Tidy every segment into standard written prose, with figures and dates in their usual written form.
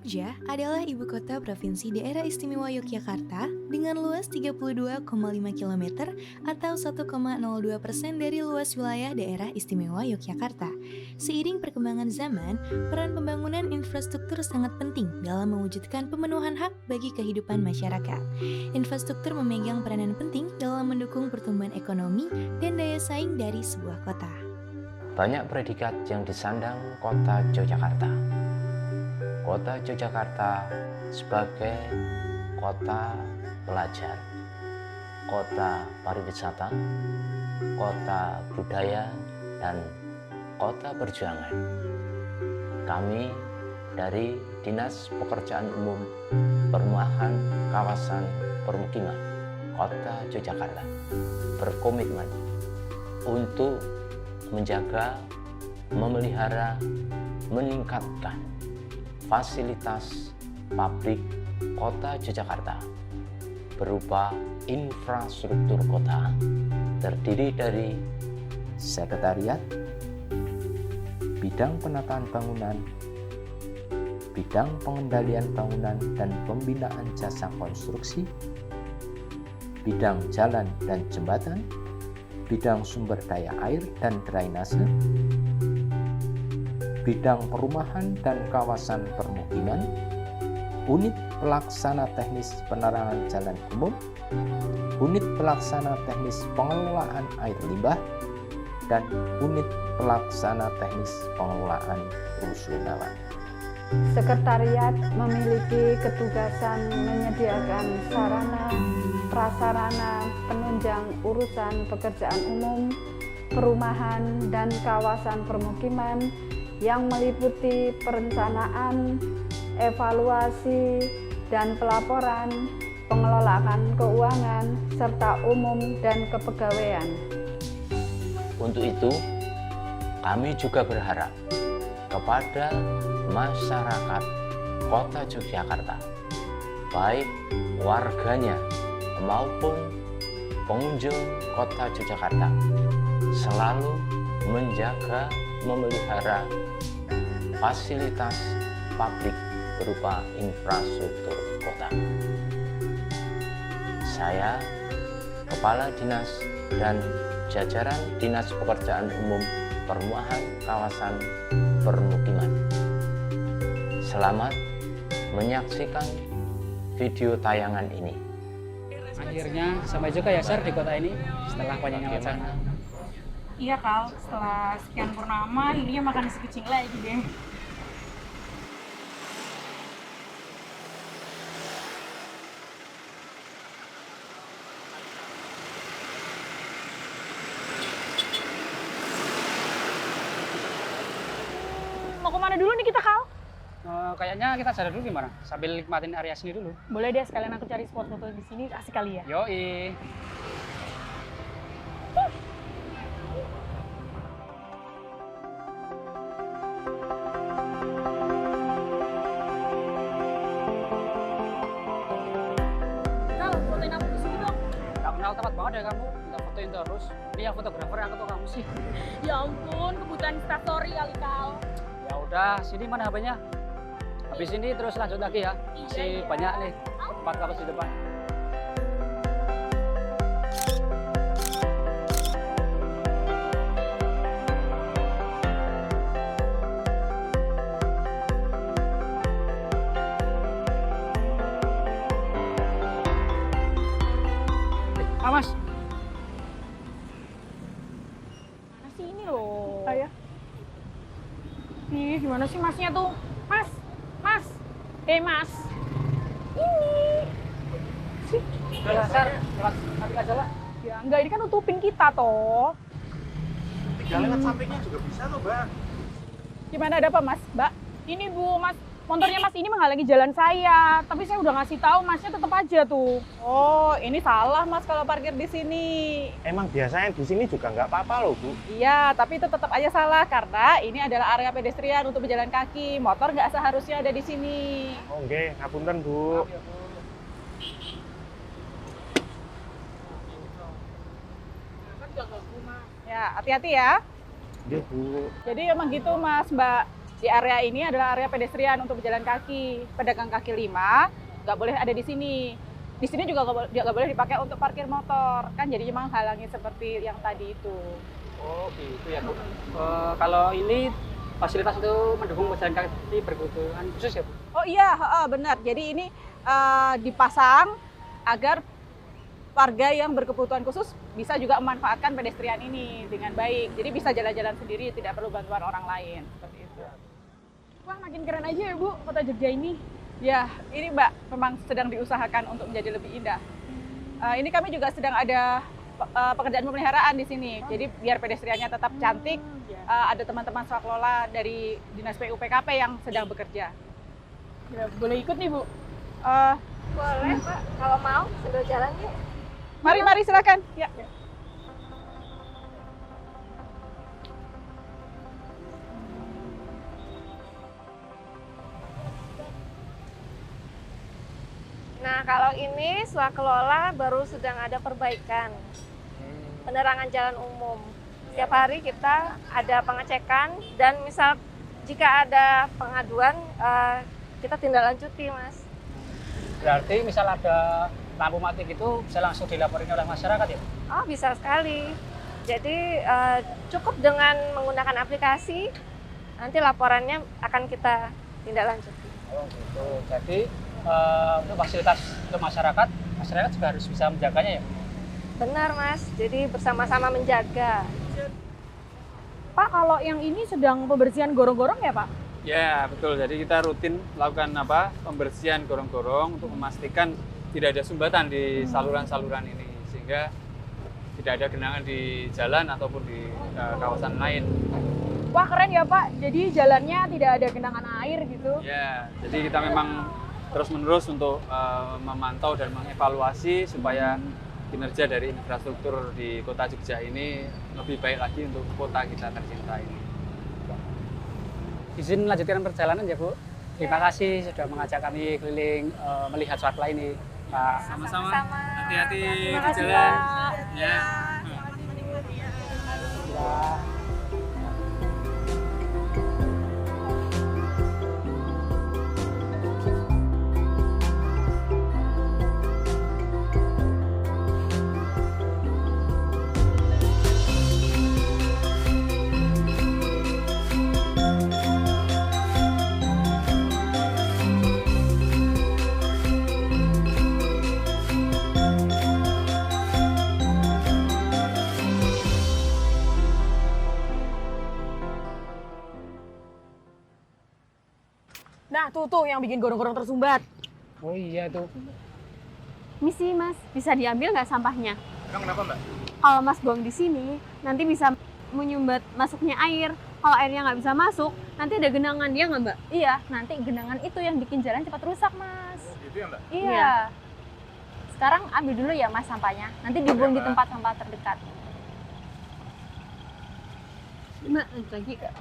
Jogja adalah ibu kota Provinsi Daerah Istimewa Yogyakarta dengan luas 32,5 km atau 1,02% dari luas wilayah Daerah Istimewa Yogyakarta. Seiring perkembangan zaman, peran pembangunan infrastruktur sangat penting dalam mewujudkan pemenuhan hak bagi kehidupan masyarakat. Infrastruktur memegang peranan penting dalam mendukung pertumbuhan ekonomi dan daya saing dari sebuah kota. Banyak predikat yang disandang kota Yogyakarta. Kota Yogyakarta sebagai kota pelajar, kota pariwisata, kota budaya, dan kota perjuangan. Kami dari Dinas Pekerjaan Umum Perumahan Kawasan Permukiman Kota Yogyakarta berkomitmen untuk menjaga, memelihara, meningkatkan fasilitas publik Kota Yogyakarta berupa infrastruktur kota terdiri dari sekretariat, bidang penataan bangunan, bidang pengendalian bangunan dan pembinaan jasa konstruksi, bidang jalan dan jembatan, bidang sumber daya air dan drainase, bidang perumahan dan kawasan permukiman, unit pelaksana teknis penerangan jalan umum, unit pelaksana teknis pengelolaan air limbah, dan unit pelaksana teknis pengelolaan rusunawa. Sekretariat memiliki ketugasan menyediakan sarana, prasarana, penunjang urusan pekerjaan umum, perumahan, dan kawasan permukiman yang meliputi perencanaan, evaluasi, dan pelaporan, pengelolaan keuangan, serta umum dan kepegawaian. Untuk itu, kami juga berharap kepada masyarakat Kota Yogyakarta, baik warganya maupun pengunjung Kota Yogyakarta, selalu menjaga, memelihara fasilitas publik berupa infrastruktur kota. Saya, Kepala Dinas dan jajaran Dinas Pekerjaan Umum Perumahan Kawasan Permukiman, selamat menyaksikan video tayangan ini. Akhirnya sampai juga ya Sir di kota ini setelah banyaknya wacana. Iya Kal, setelah sekian purnama, ininya makan nasi kucing lagi deh. Mau kemana dulu nih kita Kal? Kayaknya kita sadar dulu gimana? Sambil nikmatin area sini dulu. Boleh deh, sekalian aku cari spot foto di sini, asik kali ya. Yoi. Kal, fotoin aku di sini dong. Gak kenal tempat banget ya kamu, minta fotoin terus. Ini yang fotografer yang atau kamu sih? Ya ampun, kebutuhan instastory kali Kal. Ya udah, sini mana HP-nya? Habis ini terus lanjut lagi ya. Masih Iya. banyak nih tempat kampus di depan. Mas. Mana sih ini loh? Ayo. Ih, gimana sih masnya tuh? Mas, mas, mas. Ini. Sih. Udah Sir, lewat samping aja lah. Ya enggak, ini kan nutupin kita toh. Tinggal lewat sampingnya juga bisa loh, Bang. Gimana, ada apa mas? Mbak? Ini Bu, mas, motornya mas ini menghalangi jalan saya. Tapi saya udah ngasih tahu, masnya tetap aja tuh. Oh, ini salah Mas kalau parkir di sini. Emang biasanya di sini juga nggak apa-apa loh, Bu. Iya, tapi itu tetap aja salah karena ini adalah area pedestrian untuk berjalan kaki. Motor nggak seharusnya ada di sini. Oh, nggih, ngapunten, Bu. Maaf ya, Bu. Ya, hati-hati ya. Nggih, Bu. Jadi emang gitu Mas, Mbak. Di area ini adalah area pedestrian untuk berjalan kaki. Pedagang kaki 5 nggak boleh ada di sini. Di sini juga nggak boleh dipakai untuk parkir motor. Kan jadi memang halangi seperti yang tadi itu. Oh gitu ya Bu. Kalau ini fasilitas untuk mendukung pejalan kaki berkebutuhan khusus ya Bu? Oh iya, benar. Jadi ini dipasang agar warga yang berkebutuhan khusus bisa juga memanfaatkan pedestrian ini dengan baik. Jadi bisa jalan-jalan sendiri, tidak perlu bantuan orang lain. Seperti itu. Wah, makin keren aja ya Bu, kota Jogja ini. Ya, ini Mbak memang sedang diusahakan untuk menjadi lebih indah. Ini kami juga sedang ada pekerjaan pemeliharaan di sini. Jadi biar pedestriannya tetap cantik, ada teman-teman swaklola dari Dinas PUPKP yang sedang bekerja. Ya, boleh ikut nih Bu. Boleh Pak, kalau mau sambil jalan yuk. Mari silakan. Ya. Nah kalau ini swakelola baru sedang ada perbaikan penerangan jalan umum. Setiap hari kita ada pengecekan dan misal jika ada pengaduan kita tindak lanjuti Mas. Berarti misal ada lampu mati gitu bisa langsung dilaporin oleh masyarakat ya? Oh bisa sekali. Jadi cukup dengan menggunakan aplikasi, nanti laporannya akan kita tindak lanjuti. Oh gitu. Jadi untuk fasilitas untuk masyarakat juga harus bisa menjaganya ya? Benar Mas, jadi bersama-sama menjaga. Pak, kalau yang ini sedang pembersihan gorong-gorong ya Pak? Ya betul, jadi kita rutin melakukan pembersihan gorong-gorong untuk memastikan tidak ada sumbatan di saluran-saluran ini sehingga tidak ada genangan di jalan ataupun di kawasan lain. Wah keren ya Pak, jadi jalannya tidak ada genangan air gitu. Ya, jadi kita memang terus-menerus untuk memantau dan mengevaluasi supaya kinerja dari infrastruktur di Kota Jogja ini lebih baik lagi untuk kota kita tercinta ini. Izin melanjutkan perjalanan ya Bu. Terima kasih sudah mengajak kami keliling melihat swaklola ini Pak. Sama-sama, hati-hati di kasih, jalan. Pak. Ya. Nah tuh yang bikin gorong-gorong tersumbat. Oh iya tuh. Misi Mas, bisa diambil nggak sampahnya? Emang kenapa Mbak? Kalau Mas buang di sini, nanti bisa menyumbat masuknya air. Kalau airnya nggak bisa masuk, nanti ada genangan, ya nggak Mbak? Iya, nanti genangan itu yang bikin jalan cepat rusak Mas. Gitu ya Mbak? Iya. Sekarang ambil dulu ya Mas sampahnya, nanti dibuang di Mbak. tempat sampah terdekat. Mbak, lanjut lagi Kak.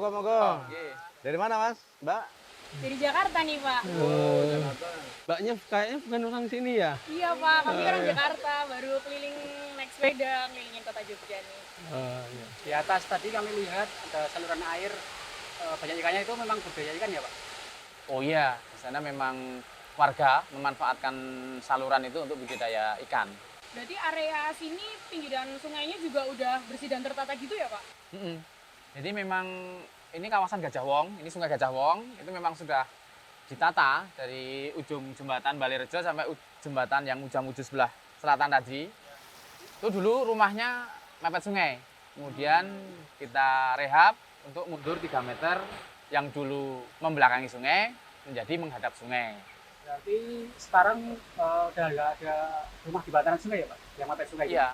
Monggo. Dari mana Mas? Mbak? Dari Jakarta nih Pak. Mbaknya kayaknya bukan orang sini ya? Iya Pak, kami orang Jakarta, baru keliling naik sepeda, ngelilingin kota Jogja nih. Iya. Di atas tadi kami lihat ada saluran air, banyak ikannya, itu memang budaya ikan ya Pak? Oh iya, di sana memang warga memanfaatkan saluran itu untuk budidaya ikan. Berarti area sini pinggiran sungainya juga udah bersih dan tertata gitu ya Pak? Jadi memang ini kawasan Gajah Wong, ini Sungai Gajah Wong, itu memang sudah ditata dari ujung jembatan Balirejo sampai jembatan yang Ujung sebelah selatan tadi. Itu dulu rumahnya mepet sungai. Kemudian kita rehab untuk mundur 3 meter yang dulu membelakangi sungai menjadi menghadap sungai. Berarti sekarang udah nggak ada rumah di bantaran sungai ya Pak? Yang mepet sungai? Iya.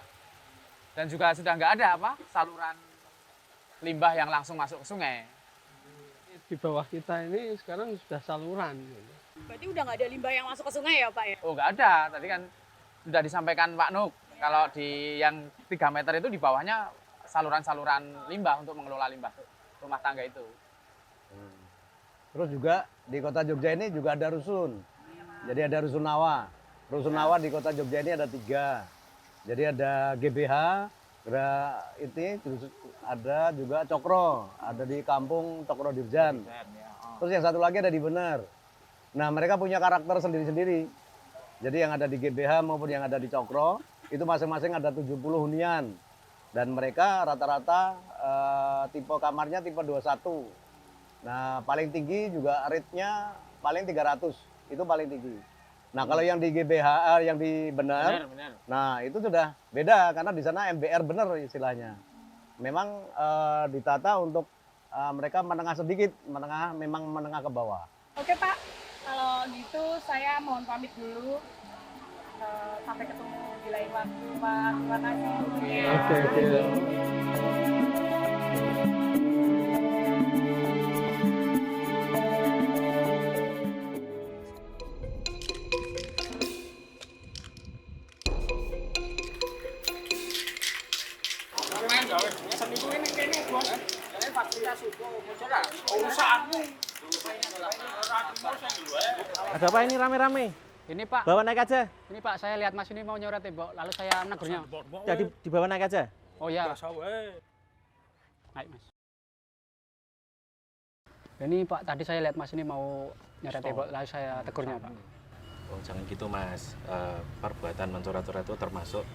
Dan juga sudah nggak ada saluran limbah yang langsung masuk ke sungai. Di bawah kita ini sekarang sudah saluran. Berarti udah nggak ada limbah yang masuk ke sungai ya Pak ya? Oh nggak ada, tadi kan sudah disampaikan Pak Nuk. Kalau di yang 3 meter itu di bawahnya saluran-saluran limbah untuk mengelola limbah rumah tangga itu. Terus juga di kota Jogja ini juga ada rusun. Jadi ada Rusunawa. Rusunawa di kota Jogja ini ada 3. Jadi ada GBH, ada juga Cokro, ada di kampung Cokro Dirjan. Terus yang satu lagi ada di Bener. Nah mereka punya karakter sendiri-sendiri. Jadi yang ada di GBH maupun yang ada di Cokro, itu masing-masing ada 70 hunian. Dan mereka rata-rata tipe kamarnya tipe 21. Nah paling tinggi juga rate-nya paling 300. Itu paling tinggi. Nah kalau yang di GBH, yang di Bener, nah itu sudah beda karena di sana MBR Bener istilahnya. Memang ditata untuk mereka menengah sedikit, memang menengah ke bawah. Oke Pak, kalau gitu saya mohon pamit dulu. Sampai ketemu di lain waktu Pak. Terima kasih. Oke. Ada apa ini rame-rame? Ini Pak. Bawa naik aja. Ini Pak, saya lihat Mas ini mau nyoret tembok, lalu saya negurnya. Jadi dibawa naik aja. Oh ya. Naik Mas. Ini Pak, tadi saya lihat Mas ini mau nyoret tembok, lalu saya tegurnya Pak. Oh jangan gitu Mas, perbuatan mencoret-coret itu termasuk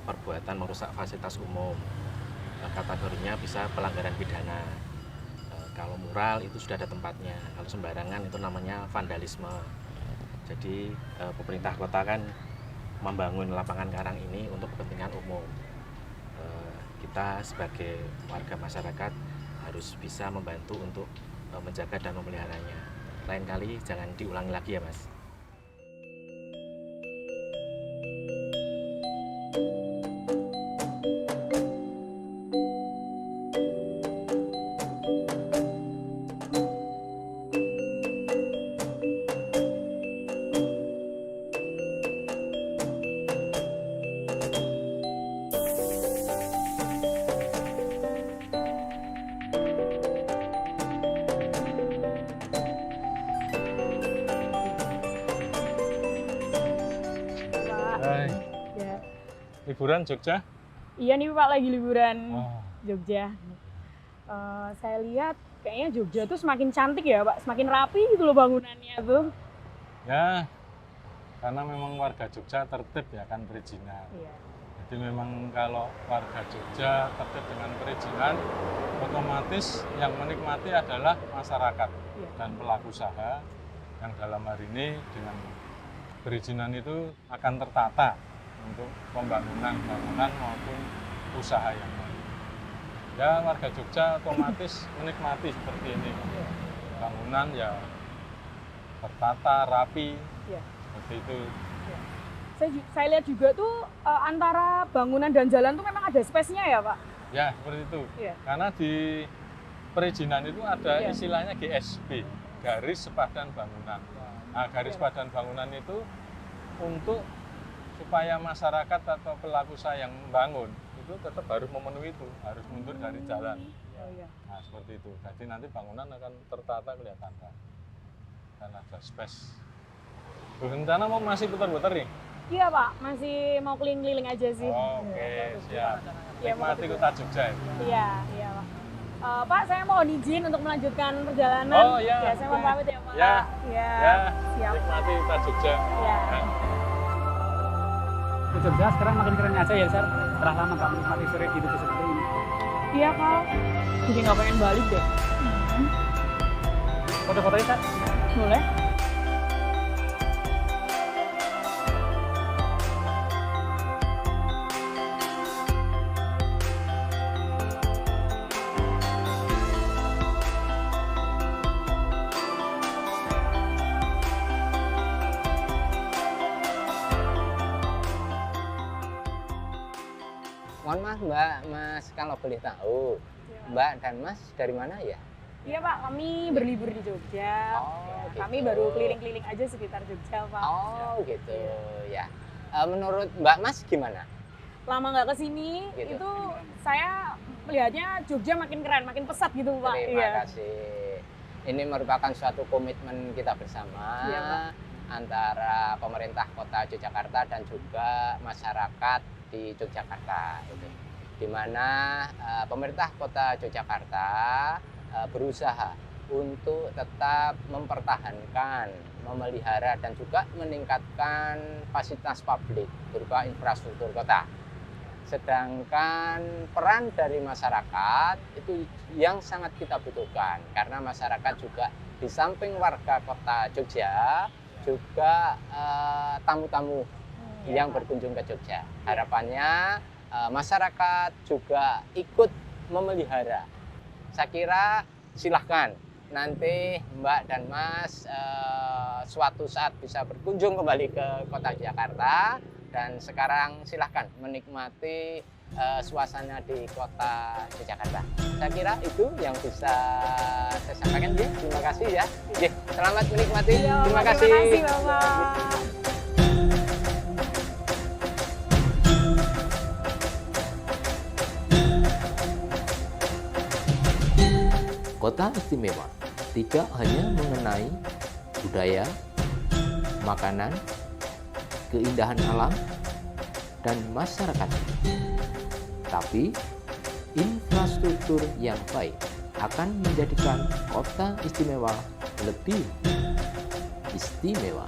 perbuatan merusak fasilitas umum. Kategorinya bisa pelanggaran pidana. Kalau mural itu sudah ada tempatnya, kalau sembarangan itu namanya vandalisme. Jadi pemerintah kota kan membangun lapangan karang ini untuk kepentingan umum. Kita sebagai warga masyarakat harus bisa membantu untuk menjaga dan memeliharanya. Lain kali jangan diulangi lagi ya Mas. Liburan Jogja? Iya nih Pak, lagi liburan Jogja. Saya lihat kayaknya Jogja tuh semakin cantik ya Pak, semakin rapi gitu loh bangunannya tuh. Ya, karena memang warga Jogja tertib ya kan perizinan. Iya. Jadi memang kalau warga Jogja tertib dengan perizinan, otomatis yang menikmati adalah masyarakat dan pelaku usaha yang dalam hari ini dengan perizinan itu akan tertata untuk pembangunan bangunan maupun usaha yang lain. Ya warga Jogja otomatis menikmati seperti ini. Bangunan ya tertata, rapi, seperti itu. Saya lihat juga tuh antara bangunan dan jalan tuh memang ada space-nya ya Pak? Ya seperti itu. Karena di perizinan itu ada istilahnya GSB, garis sepadan bangunan. Nah garis sepadan bangunan itu untuk supaya masyarakat atau pelaku usaha yang membangun itu tetap harus memenuhi itu, harus mundur dari jalan. Nah seperti itu. Jadi nanti bangunan akan tertata kelihatan dan ada space. Rencana mau masih putar-putar nih? Iya Pak, masih mau keliling-keliling aja sih. Oke, siap. Nikmati kota Jogja ya? Iya Pak. Pak, saya mohon izin untuk melanjutkan perjalanan. Oh iya. Ya, saya mau pamit ya Pak. Ya. Siap. Nikmati kota Jogja. Ya. Jogja sekarang makin keren aja ya, Sar. Setelah lama nggak menikmati sore gitu seperti ini. Iya, Kal. Jadi nggak pengen balik deh. Foto-fotonya, Kak? Boleh? Mohon maaf Mbak, Mas kalau boleh tahu, Mbak dan Mas dari mana ya? Iya Pak, kami berlibur di Jogja. Kami baru keliling-keliling aja sekitar Jogja Pak. Oh gitu ya. Menurut Mbak Mas gimana? Lama nggak kesini, Gitu. itu saya melihatnya Jogja makin keren, makin pesat gitu Pak. Terima kasih. Ini merupakan suatu komitmen kita bersama Iya, Pak. antara pemerintah Kota Yogyakarta dan juga masyarakat di Yogyakarta. Itu. Di mana pemerintah Kota Yogyakarta berusaha untuk tetap mempertahankan, memelihara dan juga meningkatkan fasilitas publik berupa infrastruktur kota. Sedangkan peran dari masyarakat itu yang sangat kita butuhkan karena masyarakat juga di samping warga kota Jogja juga tamu-tamu yang berkunjung ke Jogja. Harapannya masyarakat juga ikut memelihara. Saya kira silahkan nanti Mbak dan Mas suatu saat bisa berkunjung kembali ke kota Jakarta. Dan sekarang silahkan menikmati suasana di kota Jakarta. Saya kira itu yang bisa saya sampaikan. Terima kasih ya. Selamat menikmati. Terima kasih. Terima kasih Bapak. Kota istimewa tidak hanya mengenai budaya, makanan, keindahan alam, dan masyarakat, tapi infrastruktur yang baik akan menjadikan kota istimewa lebih istimewa.